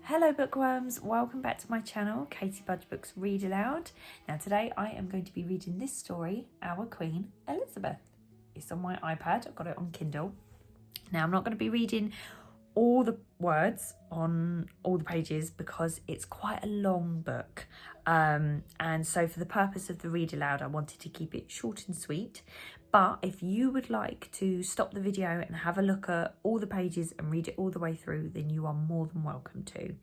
Hello bookworms, welcome back to my channel, Katie Budge Books Read Aloud. Now today I am going to be reading this story, Our Queen Elizabeth. It's on my iPad, I've got it on Kindle. Now I'm not going to be reading all the words on all the pages because it's quite a long book. And so for the purpose of the read aloud, I wanted to keep it short and sweet. But if you would like to stop the video and have a look at all the pages and read it all the way through, then you are more than welcome to.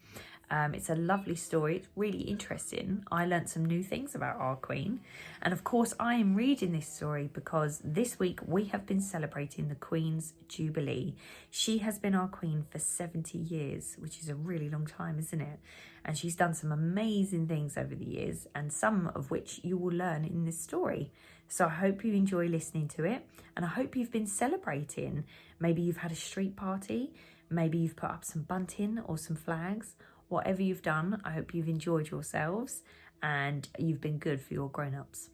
It's a lovely story. It's really interesting. I learnt some new things about our Queen. And of course, I am reading this story because this week we have been celebrating the Queen's Jubilee. She has been our Queen for 70 years, which is a really long time, isn't it? And she's done some amazing things over the years, and some of which you will learn in this story. So I hope you enjoy listening to it, and I hope you've been celebrating. Maybe you've had a street party, maybe you've put up some bunting or some flags. Whatever you've done, I hope you've enjoyed yourselves and you've been good for your grown-ups.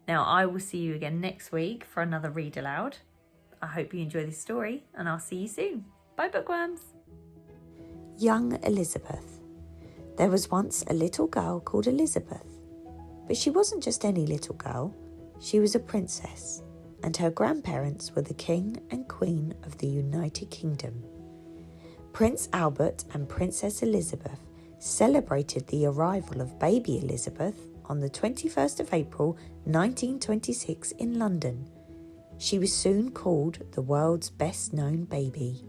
Now, I will see you again next week for another read aloud. I hope you enjoy this story, and I'll see you soon. Bye, bookworms. Young Elizabeth. There was once a little girl called Elizabeth, but she wasn't just any little girl. She was a princess, and her grandparents were the King and Queen of the United Kingdom. Prince Albert and Princess Elizabeth celebrated the arrival of baby Elizabeth on the 21st of April 1926 in London. She was soon called the world's best-known baby.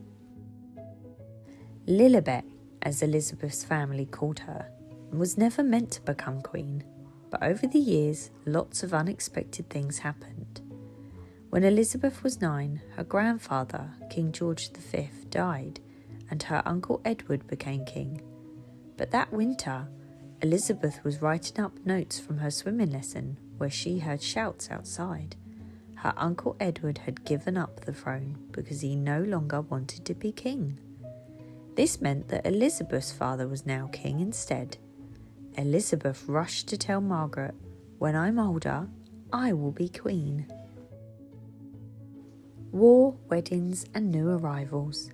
Lilibet, as Elizabeth's family called her, was never meant to become queen, but over the years lots of unexpected things happened. When Elizabeth was 9, her grandfather, King George V, died, and her uncle Edward became king. But that winter, Elizabeth was writing up notes from her swimming lesson where she heard shouts outside. Her uncle Edward had given up the throne because he no longer wanted to be king. This meant that Elizabeth's father was now king instead. Elizabeth rushed to tell Margaret, "When I'm older, I will be queen." War, weddings, and new arrivals.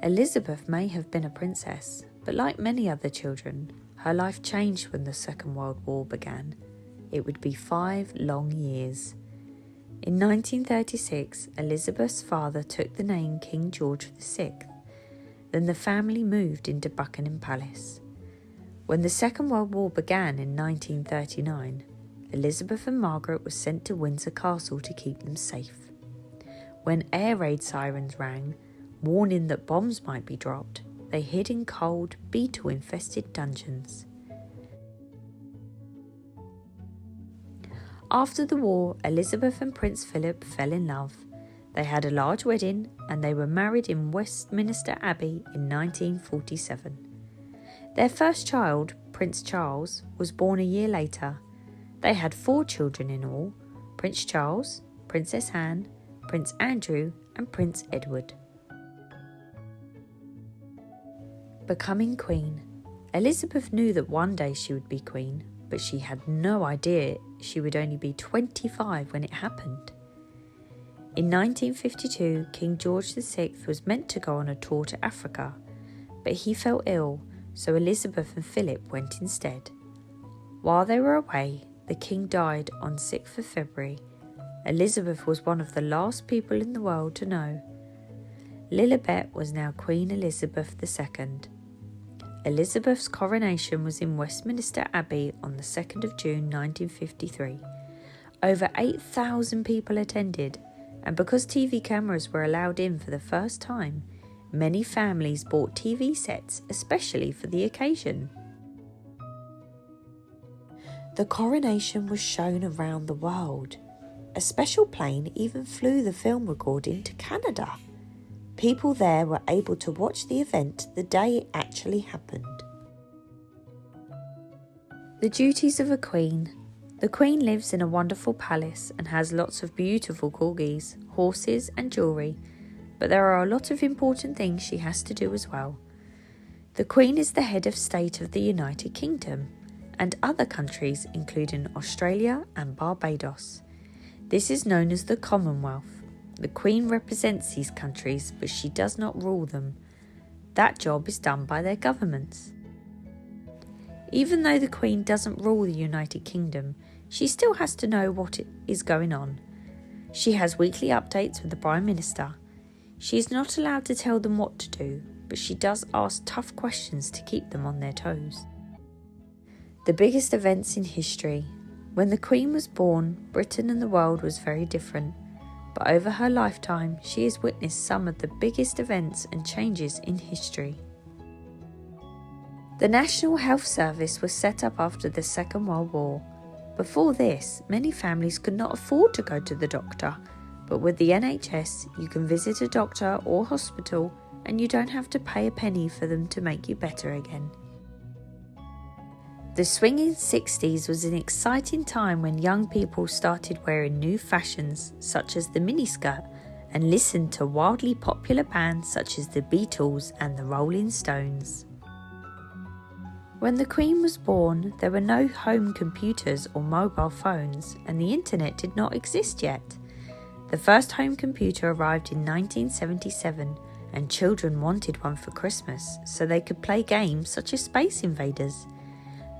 Elizabeth may have been a princess, but like many other children, her life changed when the Second World War began. It would be 5 long years. In 1936, Elizabeth's father took the name King George VI. Then the family moved into Buckingham Palace. When the Second World War began in 1939, Elizabeth and Margaret were sent to Windsor Castle to keep them safe. When air raid sirens rang, warning that bombs might be dropped, they hid in cold, beetle-infested dungeons. After the war, Elizabeth and Prince Philip fell in love. They had a large wedding and they were married in Westminster Abbey in 1947. Their first child, Prince Charles, was born a year later. They had 4 children in all: Prince Charles, Princess Anne, Prince Andrew, and Prince Edward. Becoming queen. Elizabeth knew that one day she would be queen, but she had no idea she would only be 25 when it happened. In 1952, King George VI was meant to go on a tour to Africa, but he fell ill, so Elizabeth and Philip went instead. While they were away, the king died on 6th of February. Elizabeth was one of the last people in the world to know. Lilibet was now Queen Elizabeth II. Elizabeth's coronation was in Westminster Abbey on the 2nd of June 1953. Over 8,000 people attended, and because TV cameras were allowed in for the first time, many families bought TV sets especially for the occasion. The coronation was shown around the world. A special plane even flew the film recording to Canada. People there were able to watch the event the day it actually happened. The duties of a queen. The queen lives in a wonderful palace and has lots of beautiful corgis, horses and jewellery, but there are a lot of important things she has to do as well. The queen is the head of state of the United Kingdom and other countries including Australia and Barbados. This is known as the Commonwealth. The Queen represents these countries, but she does not rule them. That job is done by their governments. Even though the Queen doesn't rule the United Kingdom, she still has to know what is going on. She has weekly updates with the Prime Minister. She is not allowed to tell them what to do, but she does ask tough questions to keep them on their toes. The biggest events in history. When the Queen was born, Britain and the world was very different, but over her lifetime she has witnessed some of the biggest events and changes in history. The National Health Service was set up after the Second World War. Before this, many families could not afford to go to the doctor, but with the NHS you can visit a doctor or hospital and you don't have to pay a penny for them to make you better again. The swinging 60s was an exciting time when young people started wearing new fashions such as the miniskirt and listened to wildly popular bands such as the Beatles and the Rolling Stones. When the Queen was born, there were no home computers or mobile phones, and the internet did not exist yet. The first home computer arrived in 1977, and children wanted one for Christmas so they could play games such as Space Invaders.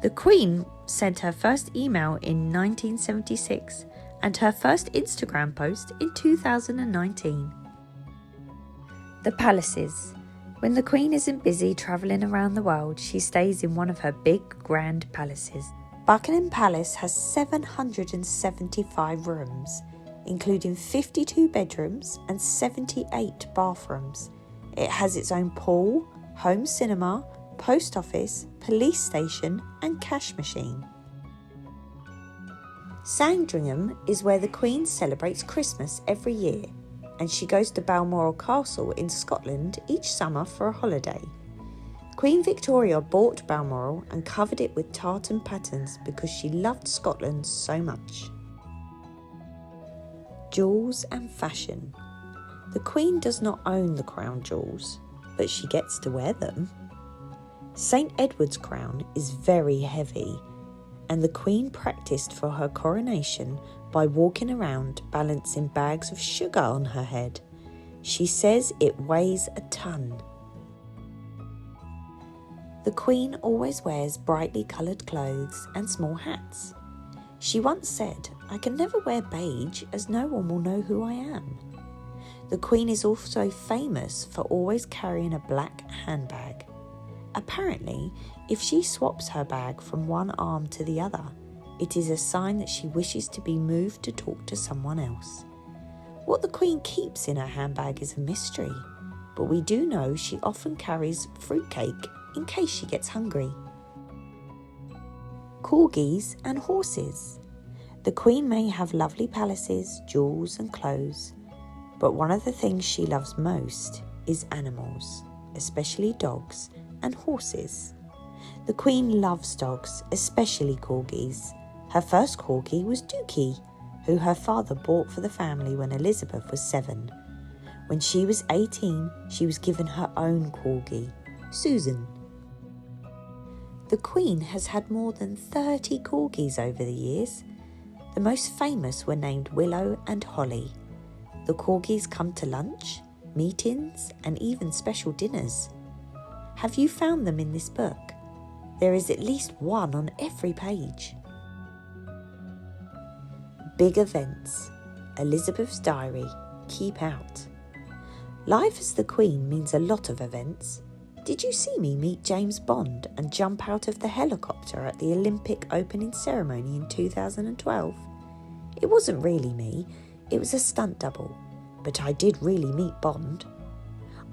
The Queen sent her first email in 1976 and her first Instagram post in 2019. The palaces. When the Queen isn't busy travelling around the world, she stays in one of her big, grand palaces. Buckingham Palace has 775 rooms, including 52 bedrooms and 78 bathrooms. It has its own pool, home cinema, post office, police station and cash machine. Sandringham is where the Queen celebrates Christmas every year, and she goes to Balmoral Castle in Scotland each summer for a holiday. Queen Victoria bought Balmoral and covered it with tartan patterns because she loved Scotland so much. Jewels and fashion. The Queen does not own the crown jewels, but she gets to wear them. St. Edward's crown is very heavy, and the Queen practiced for her coronation by walking around balancing bags of sugar on her head. She says it weighs a ton. The Queen always wears brightly coloured clothes and small hats. She once said, "I can never wear beige as no one will know who I am." The Queen is also famous for always carrying a black handbag. Apparently, if she swaps her bag from one arm to the other, it is a sign that she wishes to be moved to talk to someone else. What the Queen keeps in her handbag is a mystery, but we do know she often carries fruitcake in case she gets hungry. Corgis and horses. The Queen may have lovely palaces, jewels and clothes, but one of the things she loves most is animals, especially dogs and horses. The Queen loves dogs, especially corgis. Her first corgi was Dookie, who her father bought for the family when Elizabeth was 7. When she was 18, she was given her own corgi, Susan. The Queen has had more than 30 corgis over the years. The most famous were named Willow and Holly. The corgis come to lunch, meetings, and even special dinners. Have you found them in this book? There is at least one on every page. Big events. Elizabeth's diary. Keep out. Life as the Queen means a lot of events. Did you see me meet James Bond and jump out of the helicopter at the Olympic opening ceremony in 2012? It wasn't really me, it was a stunt double, but I did really meet Bond.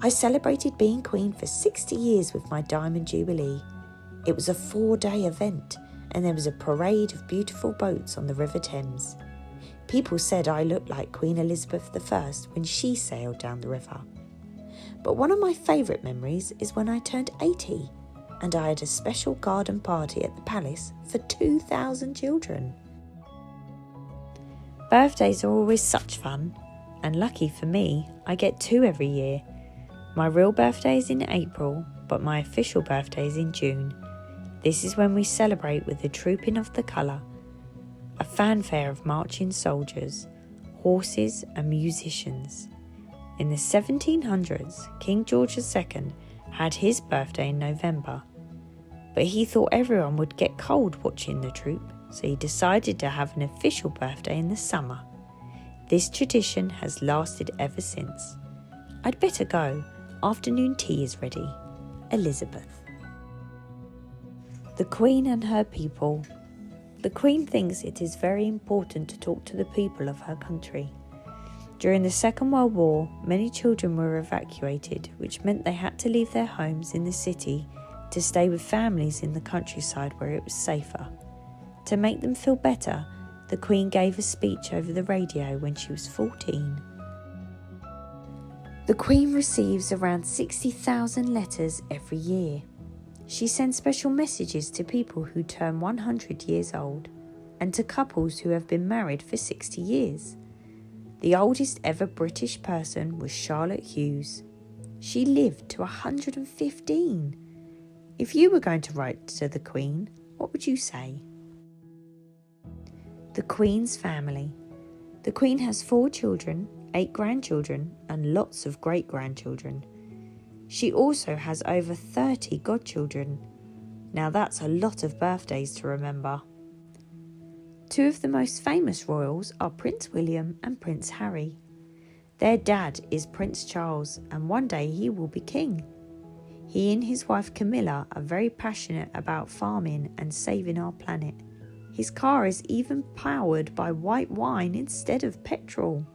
I celebrated being Queen for 60 years with my Diamond Jubilee. It was a 4-day event and there was a parade of beautiful boats on the River Thames. People said I looked like Queen Elizabeth I when she sailed down the river. But one of my favourite memories is when I turned 80 and I had a special garden party at the palace for 2,000 children. Birthdays are always such fun, and lucky for me, I get 2 every year. My real birthday is in April, but my official birthday is in June. This is when we celebrate with the Trooping of the Colour, a fanfare of marching soldiers, horses and musicians. In the 1700s, King George II had his birthday in November, but he thought everyone would get cold watching the troupe, so he decided to have an official birthday in the summer. This tradition has lasted ever since. I'd better go. Afternoon tea is ready. Elizabeth. The Queen and her people. The Queen thinks it is very important to talk to the people of her country. During the Second World War, many children were evacuated, which meant they had to leave their homes in the city to stay with families in the countryside where it was safer. To make them feel better, the Queen gave a speech over the radio when she was 14. The Queen receives around 60,000 letters every year. She sends special messages to people who turn 100 years old and to couples who have been married for 60 years. The oldest ever British person was Charlotte Hughes. She lived to 115. If you were going to write to the Queen, what would you say? The Queen's family. The Queen has 4 children, 8 grandchildren, and lots of great-grandchildren. She also has over 30 godchildren. Now that's a lot of birthdays to remember. 2 of the most famous royals are Prince William and Prince Harry. Their dad is Prince Charles, and one day he will be king. He and his wife Camilla are very passionate about farming and saving our planet. His car is even powered by white wine instead of petrol.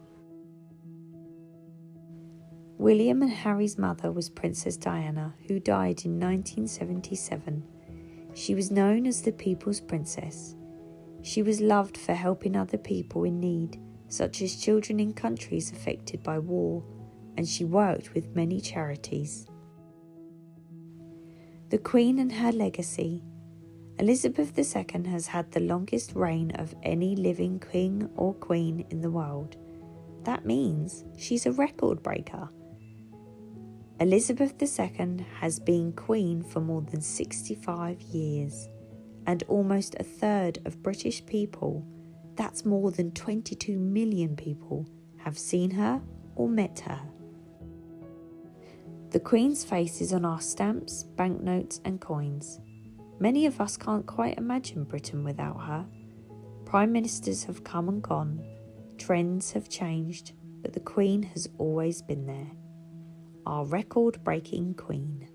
William and Harry's mother was Princess Diana, who died in 1977. She was known as the People's Princess. She was loved for helping other people in need, such as children in countries affected by war, and she worked with many charities. The Queen and her legacy. Elizabeth II has had the longest reign of any living king or queen in the world. That means she's a record breaker. Elizabeth II has been queen for more than 65 years, and almost a third of British people, that's more than 22 million people, have seen her or met her. The Queen's face is on our stamps, banknotes and coins. Many of us can't quite imagine Britain without her. Prime ministers have come and gone, trends have changed, but the Queen has always been there. Our record-breaking Queen.